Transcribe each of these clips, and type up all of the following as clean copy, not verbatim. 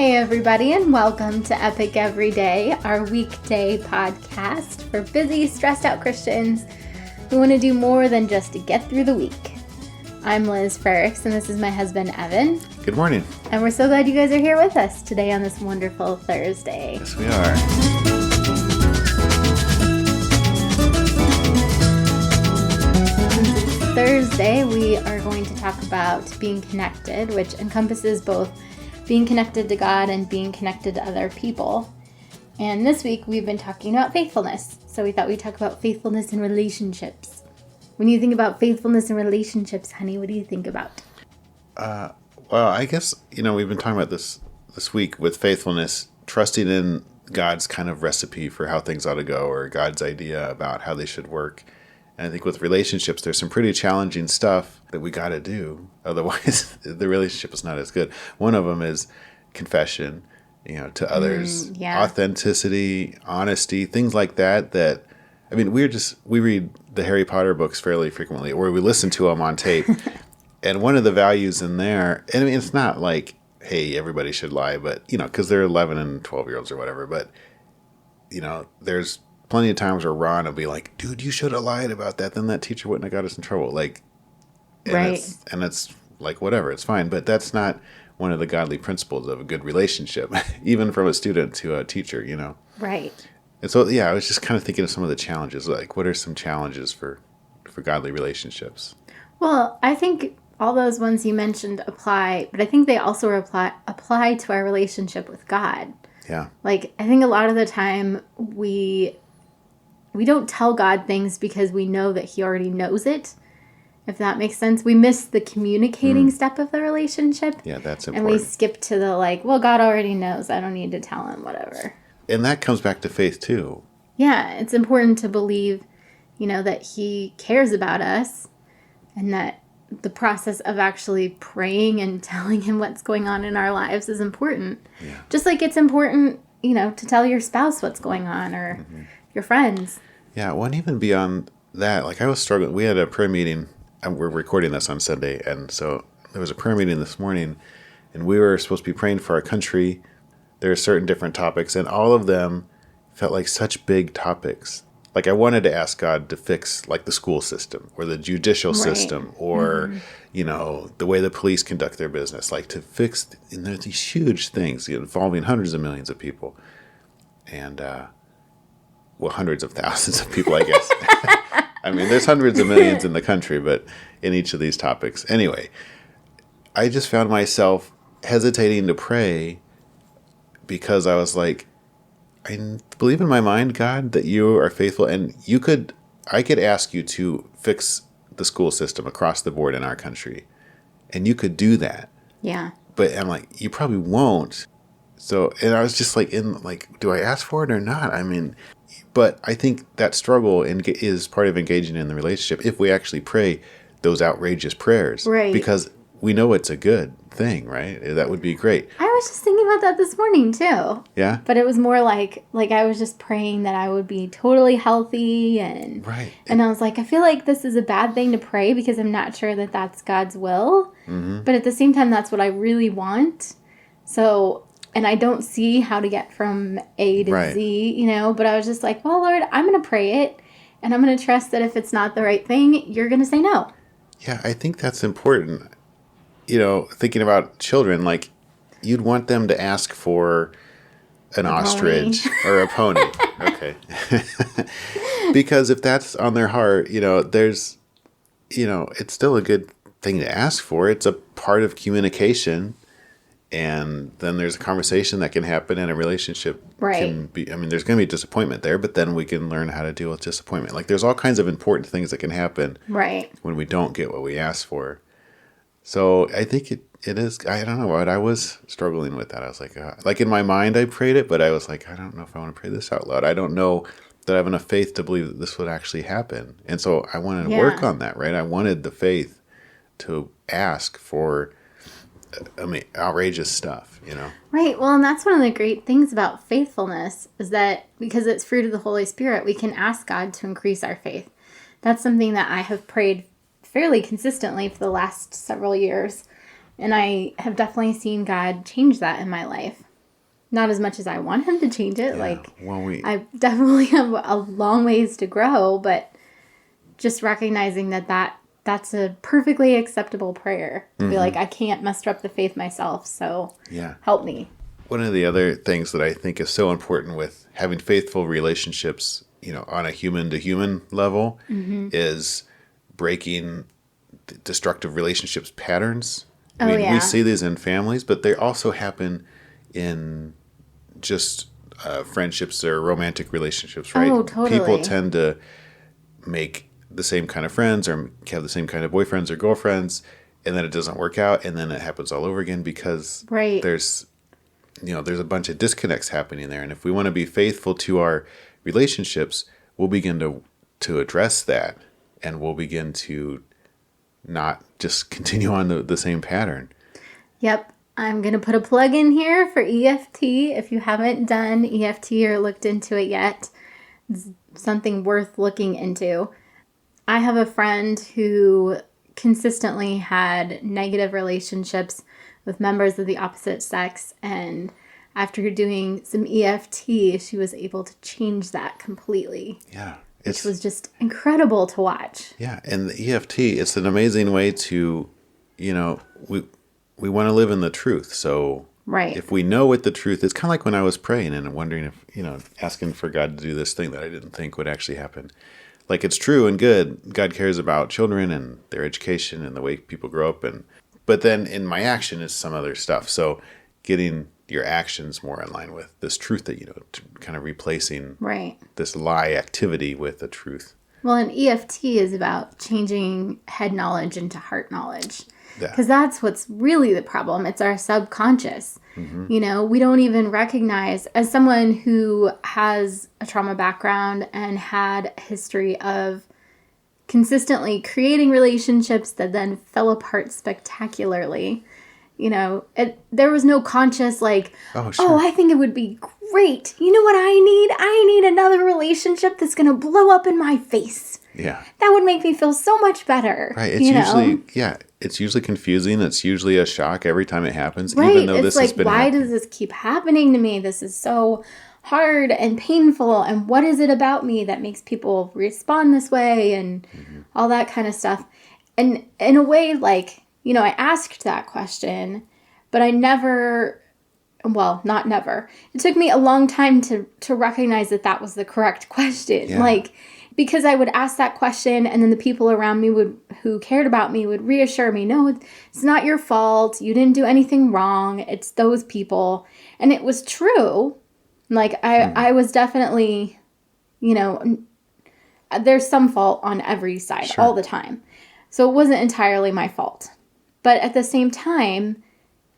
Hey everybody, and welcome to Epic Everyday, our weekday podcast for busy, stressed out Christians who want to do more than just to get through the week. I'm Liz Ferricks, and this is my husband, Evan. Good morning. And we're so glad you guys are here with us today on this wonderful Thursday. Yes, we are. Thursday, we are going to talk about being connected, which encompasses both being connected to God and being connected to other people. And this week, we've been talking about faithfulness. So we thought we'd talk about faithfulness in relationships. When you think about faithfulness in relationships, honey, what do you think about? Well, I guess, we've been talking about this week with faithfulness, trusting in God's kind of recipe for how things ought to go, or God's idea about how they should work. And I think with relationships, there's some pretty challenging stuff that we got to do. Otherwise, the relationship is not as good. One of them is confession, to others, authenticity, honesty, things like that. We read the Harry Potter books fairly frequently, or we listen to them on tape. And one of the values in there, it's not like, hey, everybody should lie, but, because they're 11 and 12-year-olds or whatever. But, there's plenty of times where Ron will be like, dude, you should have lied about that. Then that teacher wouldn't have got us in trouble. Right. It's like, whatever, it's fine. But that's not one of the godly principles of a good relationship, even from a student to a teacher, Right. And so, I was just kind of thinking of some of the challenges. Like, what are some challenges for godly relationships? Well, I think all those ones you mentioned apply, but I think they also apply to our relationship with God. Yeah. Like, I think a lot of the time we don't tell God things because we know that he already knows it, if that makes sense. We miss the communicating step of the relationship. Yeah, that's important. And we skip to the God already knows. I don't need to tell him, whatever. And that comes back to faith too. Yeah, it's important to believe, that he cares about us, and that the process of actually praying and telling him what's going on in our lives is important. Yeah. Just like it's important, to tell your spouse what's going on, or your friends. Yeah, well, and even beyond that, I was struggling. We had a prayer meeting, and we're recording this on Sunday, and so there was a prayer meeting this morning, and we were supposed to be praying for our country. There are certain different topics, and all of them felt like such big topics. I wanted to ask God to fix, the school system, or the judicial system, or, the way the police conduct their business, to fix, and there's these huge things involving hundreds of millions of people. And, hundreds of thousands of people, I guess. There's hundreds of millions in the country, but in each of these topics. Anyway, I just found myself hesitating to pray because I was like, I believe in my mind, God, that you are faithful, and I could ask you to fix the school system across the board in our country, and you could do that. Yeah. But I'm like, you probably won't. So, and I was just do I ask for it or not? But I think that struggle is part of engaging in the relationship if we actually pray those outrageous prayers. Right. Because we know it's a good thing, right? That would be great. I was just thinking about that this morning, too. Yeah? But it was more like I was just praying that I would be totally healthy. And right. And I was like, I feel like this is a bad thing to pray because I'm not sure that that's God's will. Mm-hmm. But at the same time, that's what I really want. So, and I don't see how to get from A to Z, But I was just like, well, Lord, I'm going to pray it. And I'm going to trust that if it's not the right thing, you're going to say no. Yeah, I think that's important. Thinking about children, you'd want them to ask for an ostrich or a pony. Okay. Because if that's on their heart, there's, it's still a good thing to ask for. It's a part of communication. And then there's a conversation that can happen in a relationship. Right. There's going to be disappointment there, but then we can learn how to deal with disappointment. There's all kinds of important things that can happen. Right. When we don't get what we ask for. So I think it is, I don't know what, I was struggling with that. I was like in my mind I prayed it, but I was like, I don't know if I want to pray this out loud. I don't know that I have enough faith to believe that this would actually happen. And so I wanted to work on that, right? I wanted the faith to ask for, outrageous stuff, Right. Well, and that's one of the great things about faithfulness is that because it's fruit of the Holy Spirit, we can ask God to increase our faith. That's something that I have prayed fairly consistently for the last several years. And I have definitely seen God change that in my life. not as much as I want him to change it. Yeah. Like, Well, I definitely have a long ways to grow, but just recognizing that's a perfectly acceptable prayer. To be like, I can't muster up the faith myself, so yeah. help me. One of the other things that I think is so important with having faithful relationships, on a human to human level, is breaking destructive relationships patterns. I mean, we see these in families, but they also happen in just friendships or romantic relationships, right? Oh, totally. People tend to make the same kind of friends or have the same kind of boyfriends or girlfriends, and then it doesn't work out, and then it happens all over again because there's a bunch of disconnects happening there. And if we want to be faithful to our relationships, we'll begin to address that, and we'll begin to not just continue on the same pattern. Yep. I'm going to put a plug in here for EFT. If you haven't done EFT or looked into it yet, it's something worth looking into. I have a friend who consistently had negative relationships with members of the opposite sex, and after doing some EFT, she was able to change that completely. Yeah. Which was just incredible to watch. Yeah, and the EFT, it's an amazing way to, we want to live in the truth. So if we know what the truth is, kind of like when I was praying and wondering if, asking for God to do this thing that I didn't think would actually happen. Like, it's true and good. God cares about children and their education and the way people grow up. But then in my action is some other stuff. So getting your actions more in line with this truth that, kind of replacing this lie activity with the truth. Well, and EFT is about changing head knowledge into heart knowledge. Because that's what's really the problem. It's our subconscious. Mm-hmm. We don't even recognize, as someone who has a trauma background and had a history of consistently creating relationships that then fell apart spectacularly. There was no conscious I think it would be great. You know what I need? I need another relationship that's going to blow up in my face. Yeah. That would make me feel so much better. Right. It's usually confusing. It's usually a shock every time it happens. Right. Even though this has been why happening. does this keep happening to me? This is so hard and painful. And what is it about me that makes people respond this way and all that kind of stuff? And in a way, I asked that question, but I never, not never. It took me a long time to recognize that was the correct question. Yeah. Because I would ask that question, and then the people around me who cared about me would reassure me, no, it's not your fault. You didn't do anything wrong. It's those people. And it was true. I was definitely, there's some fault on every side all the time. So it wasn't entirely my fault. But at the same time,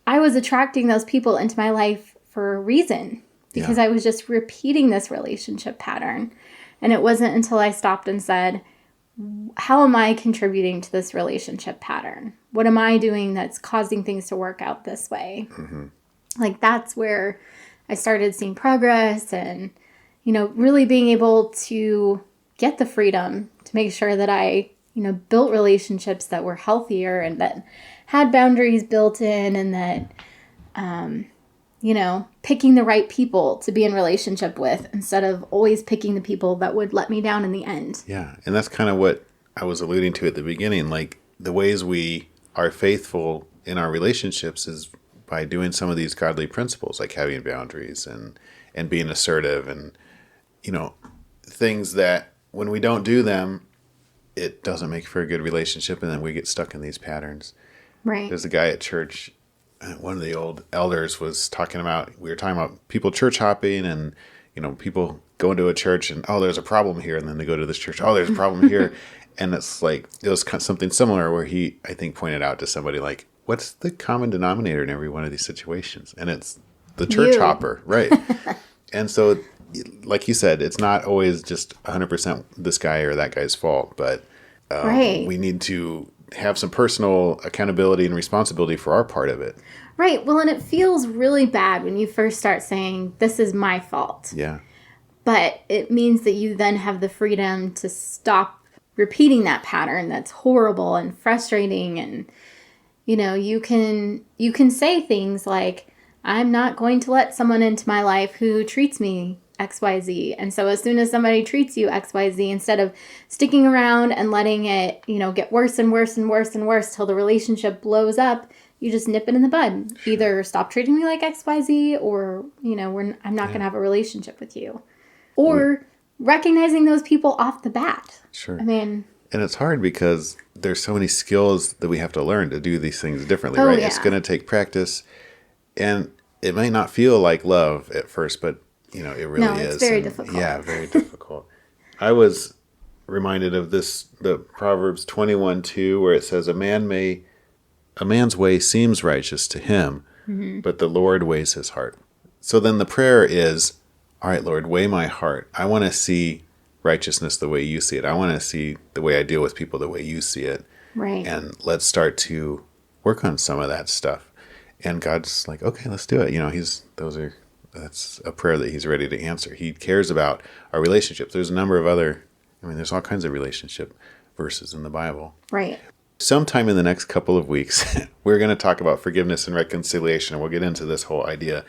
I was attracting those people into my life for a reason. Because I was just repeating this relationship pattern. And it wasn't until I stopped and said, how am I contributing to this relationship pattern? What am I doing that's causing things to work out this way? Mm-hmm. That's where I started seeing progress and, really being able to get the freedom to make sure that I, built relationships that were healthier and that had boundaries built in and that, picking the right people to be in relationship with instead of always picking the people that would let me down in the end. Yeah. And that's kind of what I was alluding to at the beginning. The ways we are faithful in our relationships is by doing some of these godly principles, like having boundaries and being assertive and, things that when we don't do them, it doesn't make for a good relationship. And then we get stuck in these patterns. Right. There's a guy at church. One of the old elders we were talking about people church hopping and, people go into a church and, oh, there's a problem here. And then they go to this church. Oh, there's a problem here. And it's it was something similar where he, I think, pointed out to somebody what's the common denominator in every one of these situations? And it's the church hopper. Right. And so, like you said, it's not always just 100% this guy or that guy's fault, but we need to have some personal accountability and responsibility for our part of it. Right. Well, and it feels really bad when you first start saying, this is my fault. Yeah. But it means that you then have the freedom to stop repeating that pattern that's horrible and frustrating. And, you can say things like, I'm not going to let someone into my life who treats me XYZ. And so as soon as somebody treats you XYZ, instead of sticking around and letting it, get worse and worse and worse and worse till the relationship blows up, you just nip it in the bud. Sure. Either stop treating me like XYZ or, I'm not going to have a relationship with you. Or recognizing those people off the bat. Sure. And it's hard because there's so many skills that we have to learn to do these things differently, right? Yeah. It's going to take practice. And it might not feel like love at first, but, it really is. It's very difficult. Yeah, very difficult. I was reminded of the Proverbs 21:2, where it says, a man's way seems righteous to him, but the Lord weighs his heart. So then the prayer is, all right, Lord, weigh my heart. I want to see righteousness the way you see it. I want to see the way I deal with people the way you see it. Right. And let's start to work on some of that stuff. And God's like, okay, let's do it. That's a prayer that he's ready to answer. He cares about our relationships. There's a number of there's all kinds of relationship verses in the Bible. Right. Sometime in the next couple of weeks, we're going to talk about forgiveness and reconciliation, and we'll get into this whole idea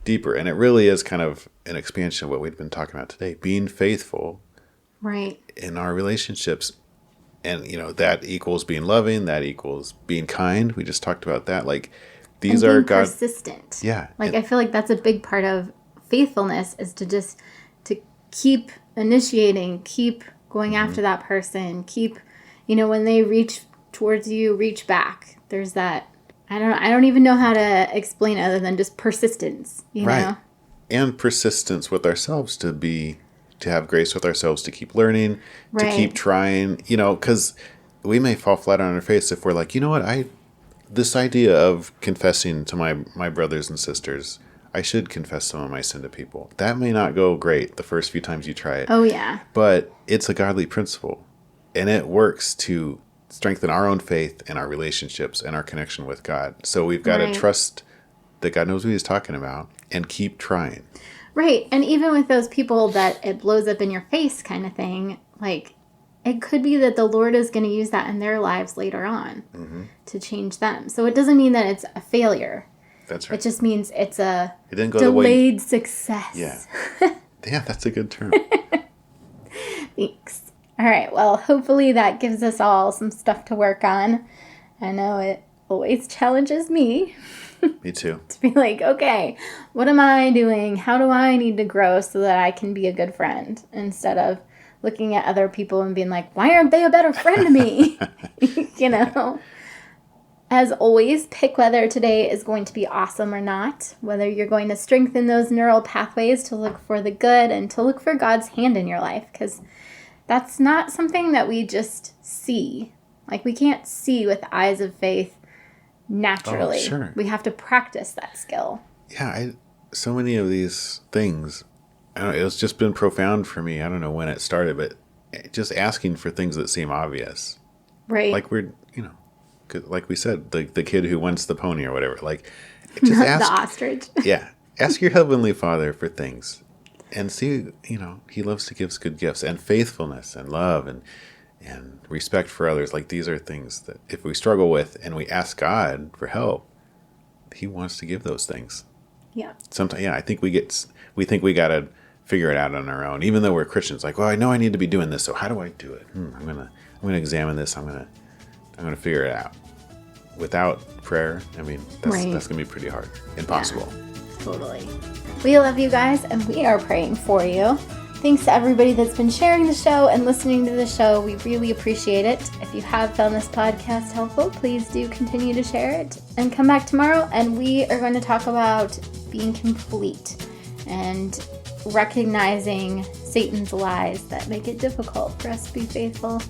deeper. And it really is kind of an expansion of what we've been talking about today, being faithful in our relationships. And, that equals being loving, that equals being kind. We just talked about that. Like, these are God persistent. Yeah. I feel like that's a big part of faithfulness, is to keep initiating, keep going after that person, keep, when they reach towards you, reach back. There's that, I don't even know how to explain it other than just persistence, know? And persistence with ourselves, to have grace with ourselves, to keep learning, to keep trying, because we may fall flat on our face if we're like, this idea of confessing to my brothers and sisters, I should confess some of my sin to people. That may not go great the first few times you try it. Oh, yeah. But it's a godly principle, and it works to strengthen our own faith and our relationships and our connection with God. So we've got to trust that God knows what he's talking about and keep trying. Right. And even with those people that it blows up in your face kind of thing, it could be that the Lord is going to use that in their lives later on to change them. So it doesn't mean that it's a failure. That's right. It just means it's a didn't go delayed success. Yeah. Yeah, that's a good term. Thanks. All right. Well, hopefully that gives us all some stuff to work on. I know it always challenges me. Me too. To be like, okay, what am I doing? How do I need to grow so that I can be a good friend? Instead of looking at other people and being like, why aren't they a better friend to me? As always, pick whether today is going to be awesome or not, whether you're going to strengthen those neural pathways to look for the good and to look for God's hand in your life, because that's not something that we just see. We can't see with eyes of faith naturally. Oh, sure. We have to practice that skill. Yeah, so many of these things, I don't know, it's just been profound for me. I don't know when it started, but just asking for things that seem obvious. Right. Like we said, the kid who wants the pony or whatever. Just ask. The ostrich. Yeah. Ask your Heavenly Father for things. And see, he loves to give good gifts, and faithfulness and love and respect for others. These are things that if we struggle with and we ask God for help, he wants to give those things. Yeah. Sometimes, I think we think we got to figure it out on our own, even though we're Christians. Well, I know I need to be doing this, so how do I do it? I'm gonna examine this. I'm gonna figure it out. Without prayer, that's gonna be pretty hard, impossible. Yeah, totally. We love you guys, and we are praying for you. Thanks to everybody that's been sharing the show and listening to the show. We really appreciate it. If you have found this podcast helpful, please do continue to share it and come back tomorrow. And we are going to talk about being complete and recognizing Satan's lies that make it difficult for us to be faithful.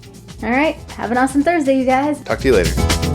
All right. Have an awesome Thursday, you guys. Talk to you later.